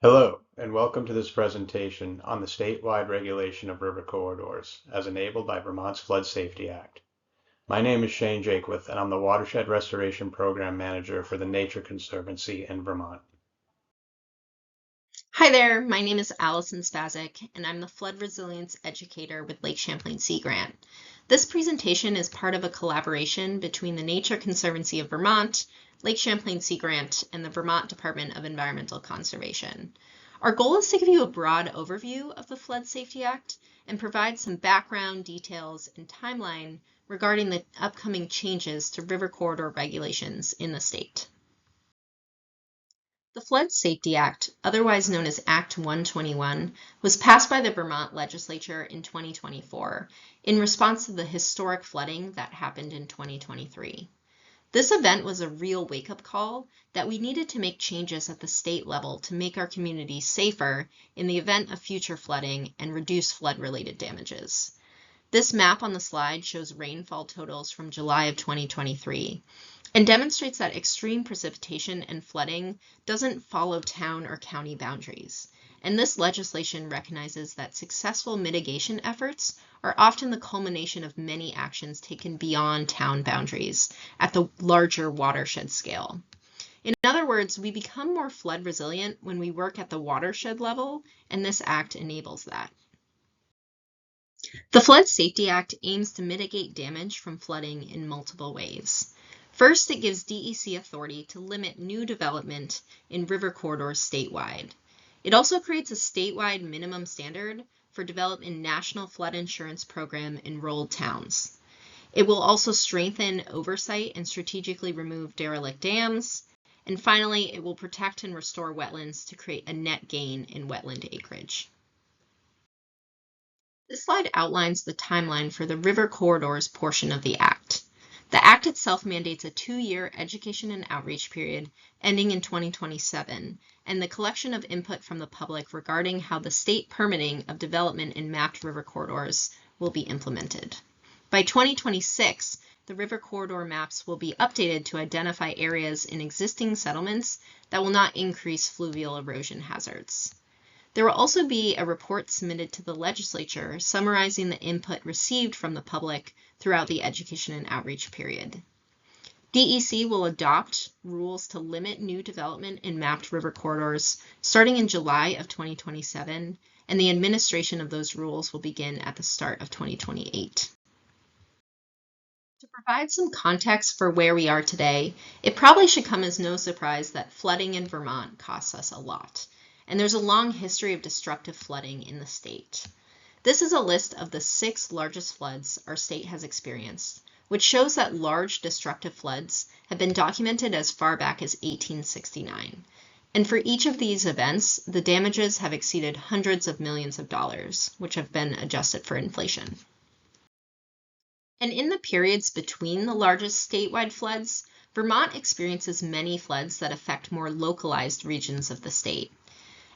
Hello, and welcome to this presentation on the statewide regulation of river corridors as enabled by Vermont's Flood Safety Act. My name is Shane Jakewith, and I'm the Watershed Restoration Program Manager for the Nature Conservancy in Vermont. Hi there, my name is Allison Spazek, and I'm the Flood Resilience Educator with Lake Champlain Sea Grant. This presentation is part of a collaboration between the Nature Conservancy of Vermont, Lake Champlain Sea Grant, and the Vermont Department of Environmental Conservation. Our goal is to give you a broad overview of the Flood Safety Act and provide some background details and timeline regarding the upcoming changes to river corridor regulations in the state. The Flood Safety Act, otherwise known as Act 121, was passed by the Vermont legislature in 2024 in response to the historic flooding that happened in 2023. This event was a real wake-up call that we needed to make changes at the state level to make our communities safer in the event of future flooding and reduce flood-related damages. This map on the slide shows rainfall totals from July of 2023 and demonstrates that extreme precipitation and flooding doesn't follow town or county boundaries. And this legislation recognizes that successful mitigation efforts are often the culmination of many actions taken beyond town boundaries at the larger watershed scale. In other words, we become more flood resilient when we work at the watershed level, and this act enables that. The Flood Safety Act aims to mitigate damage from flooding in multiple ways. First, it gives DEC authority to limit new development in river corridors statewide. It also creates a statewide minimum standard for development in National Flood Insurance Program enrolled towns. It will also strengthen oversight and strategically remove derelict dams. And finally, it will protect and restore wetlands to create a net gain in wetland acreage. This slide outlines the timeline for the river corridors portion of the Act. The Act itself mandates a 2-year education and outreach period ending in 2027, and the collection of input from the public regarding how the state permitting of development in mapped river corridors will be implemented. By 2026, the river corridor maps will be updated to identify areas in existing settlements that will not increase fluvial erosion hazards. There will also be a report submitted to the legislature summarizing the input received from the public throughout the education and outreach period. DEC will adopt rules to limit new development in mapped river corridors starting in July of 2027, and the administration of those rules will begin at the start of 2028. To provide some context for where we are today, it probably should come as no surprise that flooding in Vermont costs us a lot. And there's a long history of destructive flooding in the state. This is a list of the 6 largest floods our state has experienced, which shows that large destructive floods have been documented as far back as 1869. And for each of these events, the damages have exceeded hundreds of millions of dollars, which have been adjusted for inflation. And in the periods between the largest statewide floods, Vermont experiences many floods that affect more localized regions of the state.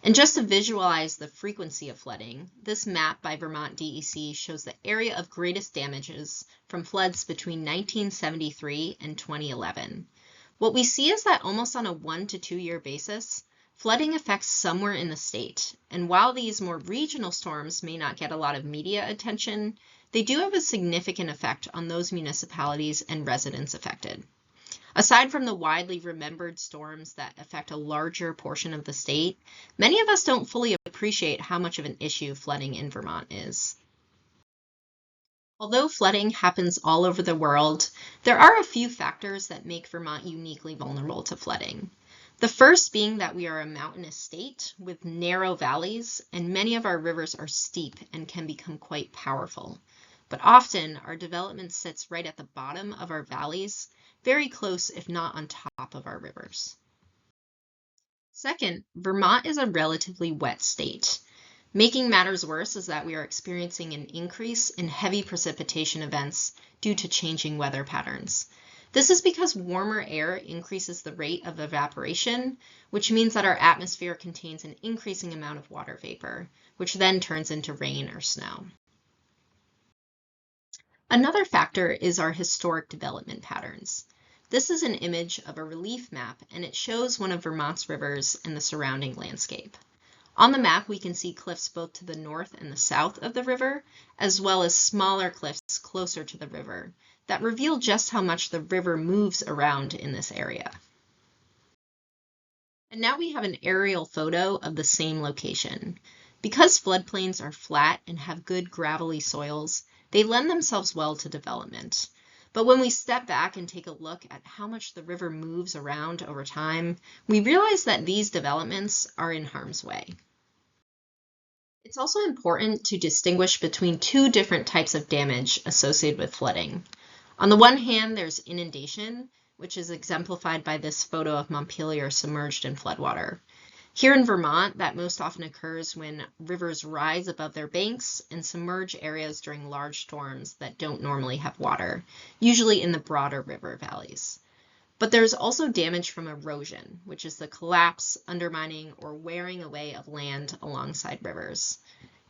And just to visualize the frequency of flooding, this map by Vermont DEC shows the area of greatest damages from floods between 1973 and 2011. What we see is that almost on a 1 to 2 year basis, flooding affects somewhere in the state. And while these more regional storms may not get a lot of media attention, they do have a significant effect on those municipalities and residents affected. Aside from the widely remembered storms that affect a larger portion of the state, many of us don't fully appreciate how much of an issue flooding in Vermont is. Although flooding happens all over the world, there are a few factors that make Vermont uniquely vulnerable to flooding. The first being that we are a mountainous state with narrow valleys, and many of our rivers are steep and can become quite powerful. But often our development sits right at the bottom of our valleys, very close if not on top of our rivers. Second, Vermont is a relatively wet state. Making matters worse is that we are experiencing an increase in heavy precipitation events due to changing weather patterns. This is because warmer air increases the rate of evaporation, which means that our atmosphere contains an increasing amount of water vapor, which then turns into rain or snow. Another factor is our historic development patterns. This is an image of a relief map, and it shows one of Vermont's rivers and the surrounding landscape. On the map, we can see cliffs both to the north and the south of the river, as well as smaller cliffs closer to the river that reveal just how much the river moves around in this area. And now we have an aerial photo of the same location. Because floodplains are flat and have good gravelly soils, they lend themselves well to development. But when we step back and take a look at how much the river moves around over time, we realize that these developments are in harm's way. It's also important to distinguish between two different types of damage associated with flooding. On the one hand, there's inundation, which is exemplified by this photo of Montpelier submerged in floodwater. Here in Vermont, that most often occurs when rivers rise above their banks and submerge areas during large storms that don't normally have water, usually in the broader river valleys. But there's also damage from erosion, which is the collapse, undermining, or wearing away of land alongside rivers.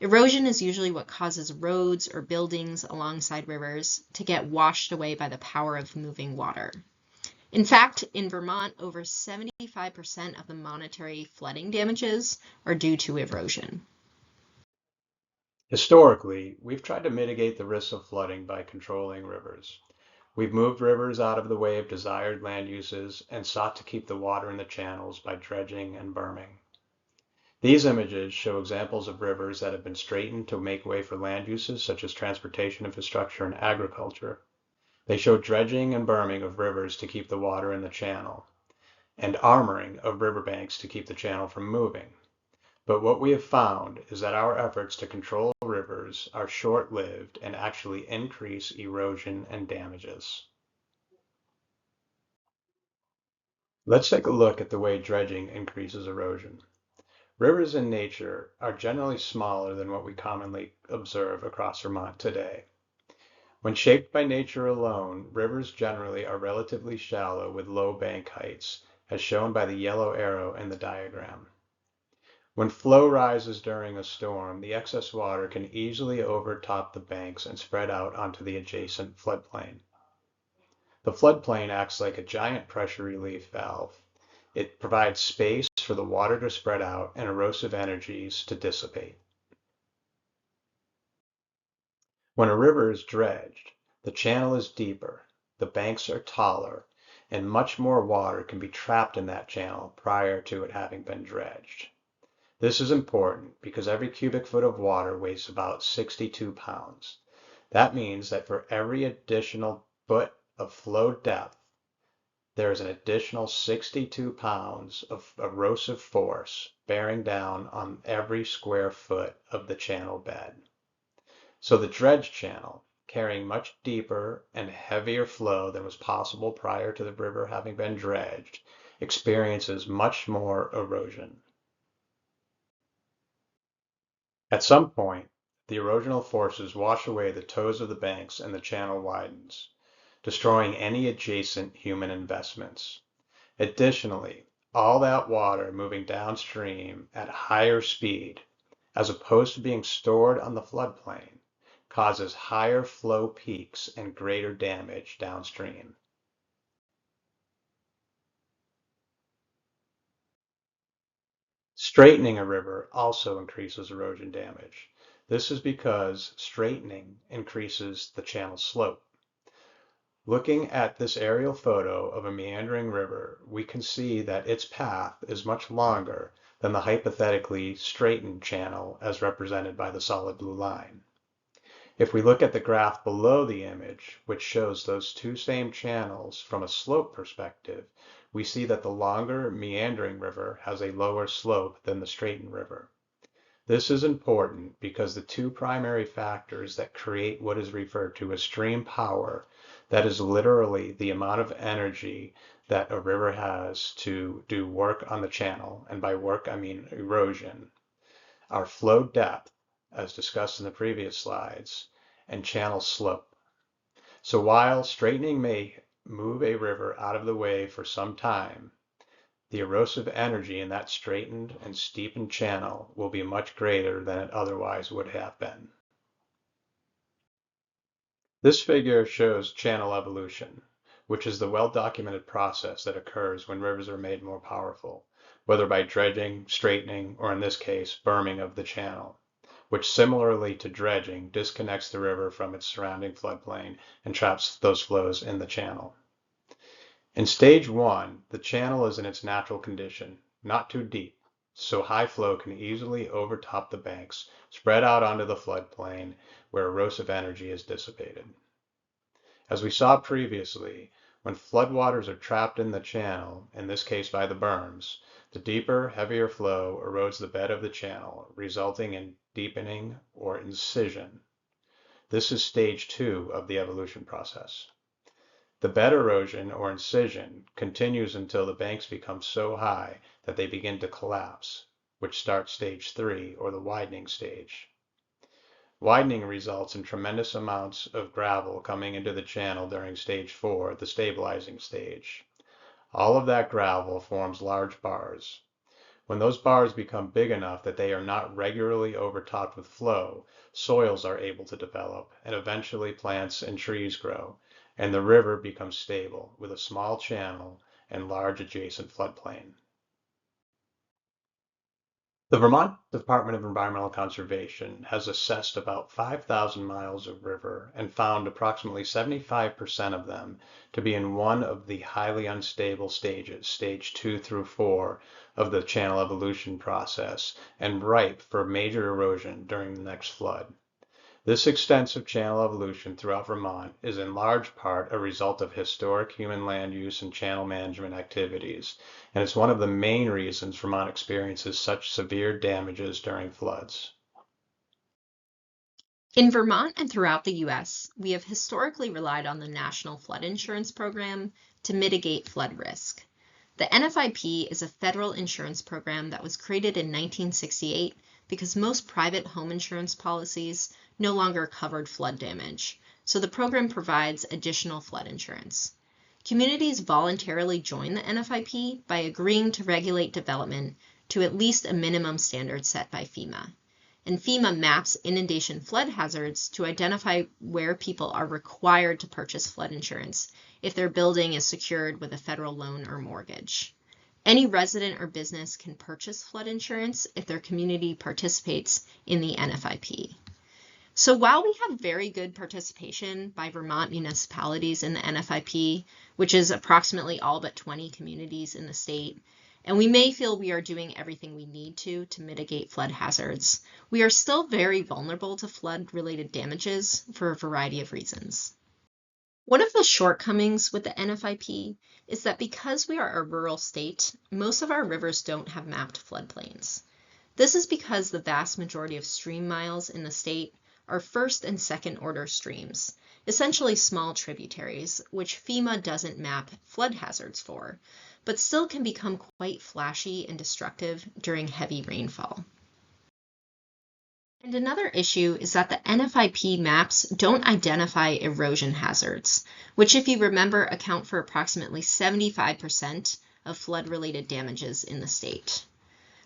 Erosion is usually what causes roads or buildings alongside rivers to get washed away by the power of moving water. In fact, in Vermont, over 75% of the monetary flooding damages are due to erosion. Historically, we've tried to mitigate the risks of flooding by controlling rivers. We've moved rivers out of the way of desired land uses and sought to keep the water in the channels by dredging and berming. These images show examples of rivers that have been straightened to make way for land uses such as transportation infrastructure and agriculture. They show dredging and berming of rivers to keep the water in the channel, and armoring of riverbanks to keep the channel from moving. But what we have found is that our efforts to control rivers are short-lived and actually increase erosion and damages. Let's take a look at the way dredging increases erosion. Rivers in nature are generally smaller than what we commonly observe across Vermont today. When shaped by nature alone, rivers generally are relatively shallow with low bank heights, as shown by the yellow arrow in the diagram. When flow rises during a storm, the excess water can easily overtop the banks and spread out onto the adjacent floodplain. The floodplain acts like a giant pressure relief valve. It provides space for the water to spread out and erosive energies to dissipate. When a river is dredged, the channel is deeper, the banks are taller, and much more water can be trapped in that channel prior to it having been dredged. This is important because every cubic foot of water weighs about 62 pounds. That means that for every additional foot of flow depth, there is an additional 62 pounds of erosive force bearing down on every square foot of the channel bed. So the dredged channel, carrying much deeper and heavier flow than was possible prior to the river having been dredged, experiences much more erosion. At some point, the erosional forces wash away the toes of the banks and the channel widens, destroying any adjacent human investments. Additionally, all that water moving downstream at higher speed, as opposed to being stored on the floodplain, causes higher flow peaks and greater damage downstream. Straightening a river also increases erosion damage. This is because straightening increases the channel slope. Looking at this aerial photo of a meandering river, we can see that its path is much longer than the hypothetically straightened channel as represented by the solid blue line. If we look at the graph below the image, which shows those two same channels from a slope perspective, we see that the longer meandering river has a lower slope than the straightened river. This is important because the two primary factors that create what is referred to as stream power, that is literally the amount of energy that a river has to do work on the channel, and by work I mean erosion, are flow depth, as discussed in the previous slides, and channel slope. So while straightening may move a river out of the way for some time, the erosive energy in that straightened and steepened channel will be much greater than it otherwise would have been. This figure shows channel evolution, which is the well-documented process that occurs when rivers are made more powerful. whether by dredging, straightening, or in this case, berming of the channel, which similarly to dredging disconnects the river from its surrounding floodplain and traps those flows in the channel. In stage one, the channel is in its natural condition, not too deep, so high flow can easily overtop the banks, spread out onto the floodplain where erosive energy is dissipated. As we saw previously, when floodwaters are trapped in the channel, in this case by the berms, the deeper, heavier flow erodes the bed of the channel, resulting in deepening or incision. This is stage two of the evolution process. The bed erosion or incision continues until the banks become so high that they begin to collapse, which starts stage three or the widening stage. Widening results in tremendous amounts of gravel coming into the channel during stage four, the stabilizing stage. All of that gravel forms large bars. When those bars become big enough that they are not regularly overtopped with flow, soils are able to develop, and eventually plants and trees grow, and the river becomes stable with a small channel and large adjacent floodplain. The Vermont Department of Environmental Conservation has assessed about 5,000 miles of river and found approximately 75% of them to be in one of the highly unstable stages, stage 2 through 4 of the channel evolution process, and ripe for major erosion during the next flood. This extensive channel evolution throughout Vermont is in large part a result of historic human land use and channel management activities, and it's one of the main reasons Vermont experiences such severe damages during floods. In Vermont and throughout the U.S., we have historically relied on the National Flood Insurance Program to mitigate flood risk. The NFIP is a federal insurance program that was created in 1968 because most private home insurance policies no longer covered flood damage, so the program provides additional flood insurance. Communities voluntarily join the NFIP by agreeing to regulate development to at least a minimum standard set by FEMA. And FEMA maps inundation flood hazards to identify where people are required to purchase flood insurance if their building is secured with a federal loan or mortgage. Any resident or business can purchase flood insurance if their community participates in the NFIP. So while we have very good participation by Vermont municipalities in the NFIP, which is approximately all but 20 communities in the state, and we may feel we are doing everything we need to mitigate flood hazards, we are still very vulnerable to flood-related damages for a variety of reasons. One of the shortcomings with the NFIP is that because we are a rural state, most of our rivers don't have mapped floodplains. This is because the vast majority of stream miles in the state are first and second order streams, essentially small tributaries, which FEMA doesn't map flood hazards for, but still can become quite flashy and destructive during heavy rainfall. And another issue is that the NFIP maps don't identify erosion hazards, which, if you remember, account for approximately 75% of flood-related damages in the state.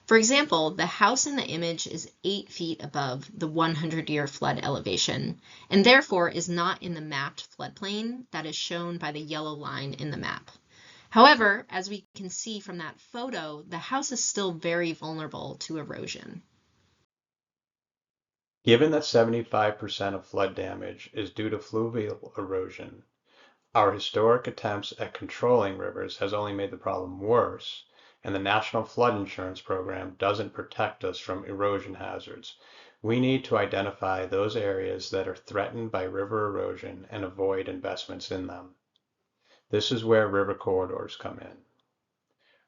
For example, the house in the image is 8 feet above the 100-year flood elevation, and therefore is not in the mapped floodplain that is shown by the yellow line in the map. However, as we can see from that photo, the house is still very vulnerable to erosion. Given that 75% of flood damage is due to fluvial erosion, our historic attempts at controlling rivers has only made the problem worse, and the National Flood Insurance Program doesn't protect us from erosion hazards. We need to identify those areas that are threatened by river erosion and avoid investments in them. This is where river corridors come in.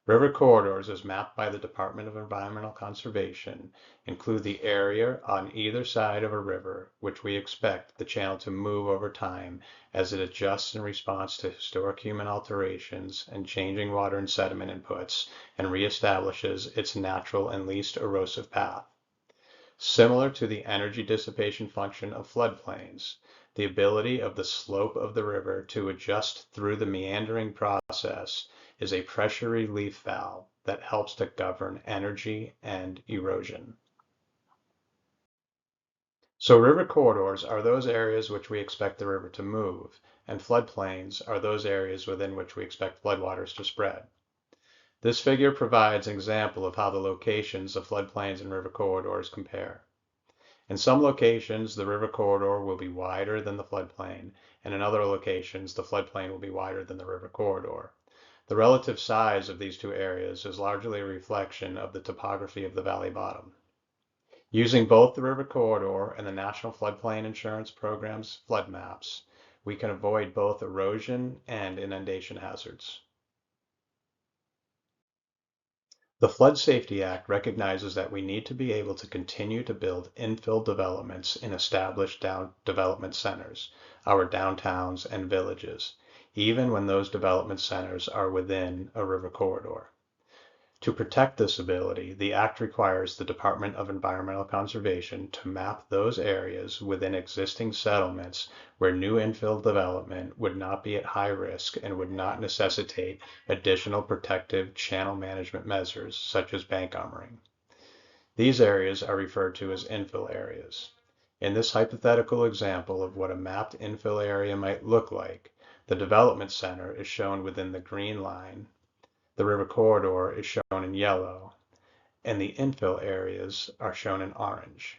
River corridors, as mapped by the Department of Environmental Conservation, include the area on either side of a river which we expect the channel to move over time as it adjusts in response to historic human alterations and changing water and sediment inputs and reestablishes its natural and least erosive path. Similar to the energy dissipation function of floodplains, the ability of the slope of the river to adjust through the meandering process is a pressure relief valve that helps to govern energy and erosion. So river corridors are those areas which we expect the river to move, and floodplains are those areas within which we expect floodwaters to spread. This figure provides an example of how the locations of floodplains and river corridors compare. In some locations, the river corridor will be wider than the floodplain, and in other locations, the floodplain will be wider than the river corridor. The relative size of these two areas is largely a reflection of the topography of the valley bottom. Using both the river corridor and the National Floodplain Insurance Program's flood maps, we can avoid both erosion and inundation hazards. The Flood Safety Act recognizes that we need to be able to continue to build infill developments in established development centers, our downtowns and villages, even when those development centers are within a river corridor. To protect this ability, the Act requires the Department of Environmental Conservation to map those areas within existing settlements where new infill development would not be at high risk and would not necessitate additional protective channel management measures such as bank armoring. These areas are referred to as infill areas. In this hypothetical example of what a mapped infill area might look like, the development center is shown within the green line. The river corridor is shown in yellow, and the infill areas are shown in orange.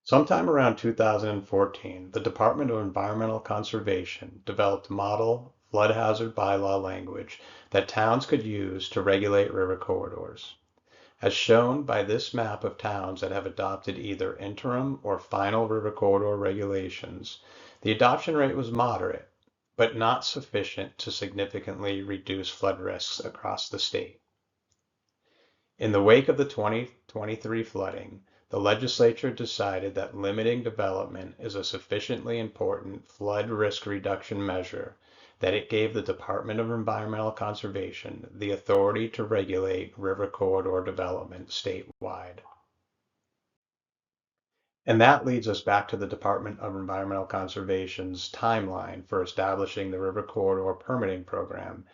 Sometime around 2014, the Department of Environmental Conservation developed model flood hazard bylaw language that towns could use to regulate river corridors. As shown by this map of towns that have adopted either interim or final river corridor regulations, the adoption rate was moderate, but not sufficient to significantly reduce flood risks across the state. In the wake of the 2023 flooding, the legislature decided that limiting development is a sufficiently important flood risk reduction measure that it gave the Department of Environmental Conservation the authority to regulate river corridor development statewide. And that leads us back to the Department of Environmental Conservation's timeline for establishing the River Corridor Permitting Program,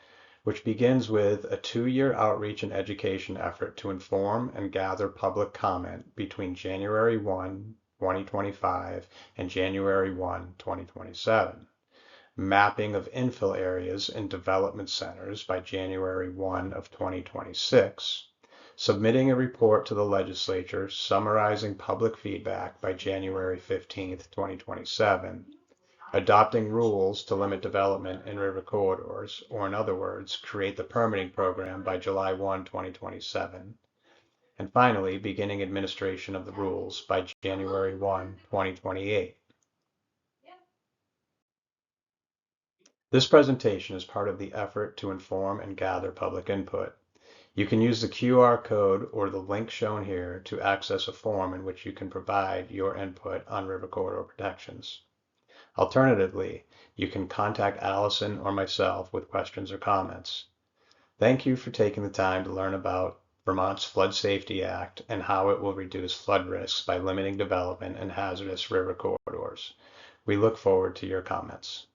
which begins with a 2-year outreach and education effort to inform and gather public comment between January 1, 2025 and January 1, 2027. Mapping of infill areas in development centers by January 1 of 2026, submitting a report to the legislature summarizing public feedback by January 15, 2027, adopting rules to limit development in river corridors, or in other words, create the permitting program by July 1, 2027, and finally, beginning administration of the rules by January 1, 2028. This presentation is part of the effort to inform and gather public input. You can use the QR code or the link shown here to access a form in which you can provide your input on river corridor protections. Alternatively, you can contact Allison or myself with questions or comments. Thank you for taking the time to learn about Vermont's Flood Safety Act and how it will reduce flood risks by limiting development in hazardous river corridors. We look forward to your comments.